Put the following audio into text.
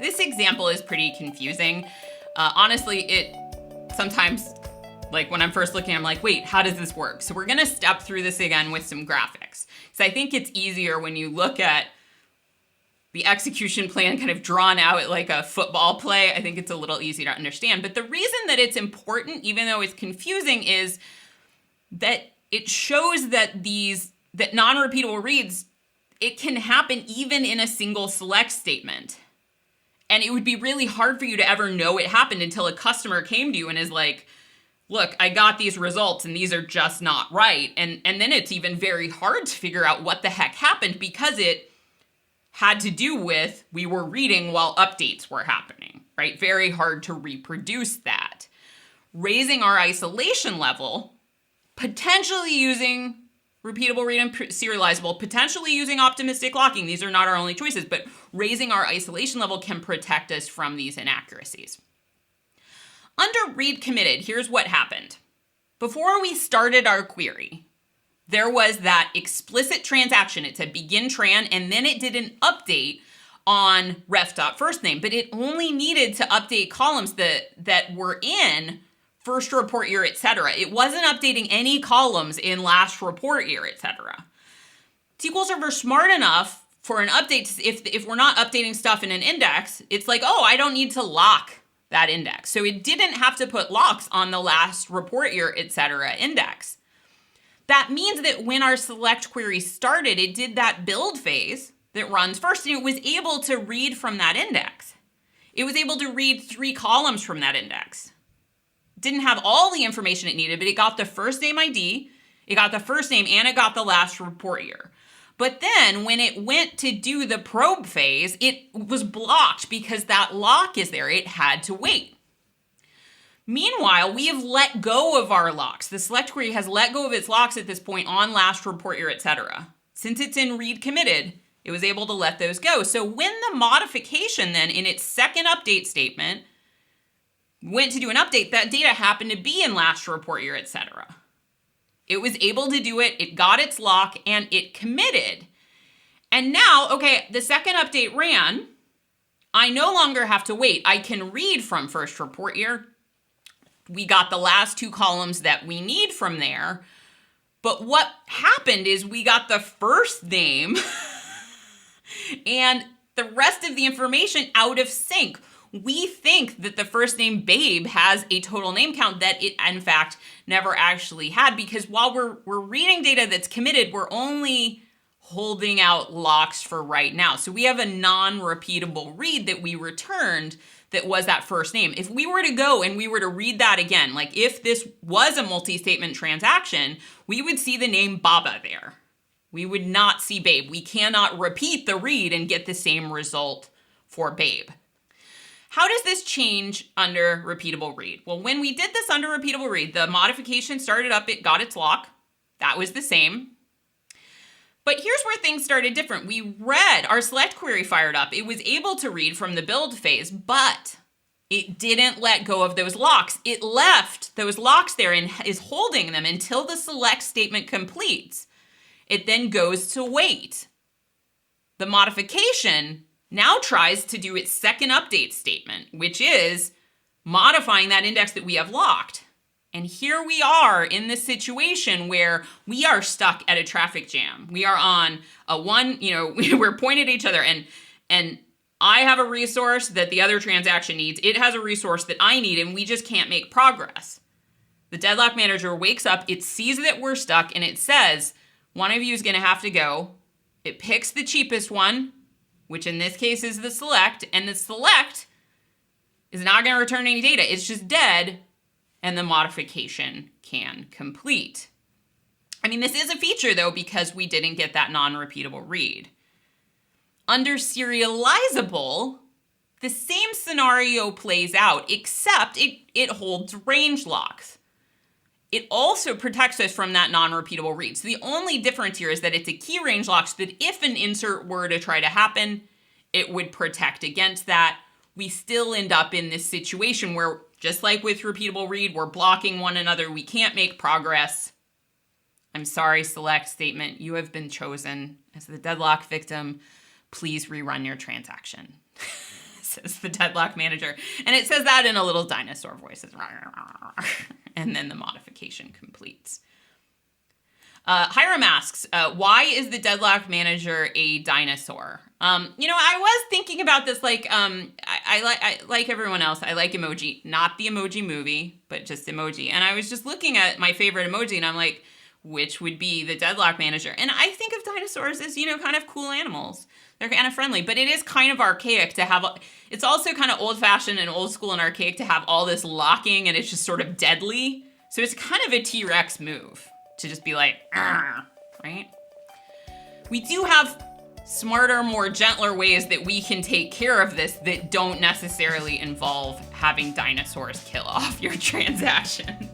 This example is pretty confusing. Honestly, it sometimes, like when I'm first looking, I'm like, wait, how does this work? So we're gonna step through this again with some graphics. So I think it's easier when you look at the execution plan kind of drawn out like a football play. I think it's a little easier to understand. But the reason that it's important, even though it's confusing, is that it shows that that non-repeatable reads, it can happen even in a single select statement. And it would be really hard for you to ever know it happened until a customer came to you and is like, look, I got these results and these are just not right. And then it's even very hard to figure out what the heck happened because it had to do with we were reading while updates were happening, right? Very hard to reproduce that. Raising our isolation level, potentially using repeatable read and serializable, potentially using optimistic locking. These are not our only choices, but raising our isolation level can protect us from these inaccuracies. Under read committed, here's what happened. Before we started our query, there was that explicit transaction. It said begin tran, and then it did an update on ref.firstname, but it only needed to update columns that were in first report year, etc. It wasn't updating any columns in last report year, etc. SQL Server smart enough for an update, if we're not updating stuff in an index, it's like, oh, I don't need to lock that index. So it didn't have to put locks on the last report year, etc. index. That means that when our select query started, it did that build phase that runs first, and it was able to read from that index. It was able to read 3 columns from that index. Didn't have all the information it needed, but it got the first name ID, it got the first name, and it got the last report year. But then when it went to do the probe phase, it was blocked because that lock is there. It had to wait. Meanwhile, we have let go of our locks. The select query has let go of its locks at this point on last report year, etc. Since it's in read committed, it was able to let those go. So when the modification then in its second update statement went to do an update, that data happened to be in last report year, etc. It was able to do it, it got its lock, and it committed. And now, okay, the second update ran, I no longer have to wait. I can read from first report year. We got the last 2 columns that we need from there. But what happened is we got the first name and the rest of the information out of sync. We think that the first name Babe has a total name count that it, in fact, never actually had, because while we're reading data that's committed, we're only holding out locks for right now. So we have a non-repeatable read that we returned that was that first name. If we were to go and we were to read that again, like if this was a multi-statement transaction, we would see the name Baba there. We would not see Babe. We cannot repeat the read and get the same result for Babe. How does this change under repeatable read? Well, when we did this under repeatable read, the modification started up, it got its lock. That was the same. But here's where things started different. We read, our select query fired up. It was able to read from the build phase, but it didn't let go of those locks. It left those locks there and is holding them until the select statement completes. It then goes to wait. The modification now tries to do its second update statement, which is modifying that index that we have locked. And here we are in this situation where we are stuck at a traffic jam. We are on a we're pointed at each other, and I have a resource that the other transaction needs. It has a resource that I need, and we just can't make progress. The deadlock manager wakes up, it sees that we're stuck, and it says, one of you is going to have to go. It picks the cheapest one, which in this case is the select, and the select is not going to return any data. It's just dead, and the modification can complete. I mean, this is a feature, though, because we didn't get that non-repeatable read. Under serializable, the same scenario plays out, except it holds range locks. It also protects us from that non-repeatable read. So the only difference here is that it's a key range lock, so that if an insert were to try to happen, it would protect against that. We still end up in this situation where, just like with repeatable read, we're blocking one another. We can't make progress. I'm sorry, select statement. You have been chosen as the deadlock victim. Please rerun your transaction. says the Deadlock Manager. And it says that in a little dinosaur voice. And then the modification completes. Hiram asks, why is the Deadlock Manager a dinosaur? I was thinking about this, like, I like everyone else. I like emoji, not the Emoji Movie, but just emoji. And I was just looking at my favorite emoji, and I'm like, which would be the Deadlock Manager? And I think of dinosaurs as, kind of cool animals. They're kind of friendly, but it is kind of archaic to have, it's also kind of old-fashioned and old school and archaic to have all this locking, and it's just sort of deadly. So it's kind of a T-Rex move to just be like, right? We do have smarter, more gentler ways that we can take care of this that don't necessarily involve having dinosaurs kill off your transactions.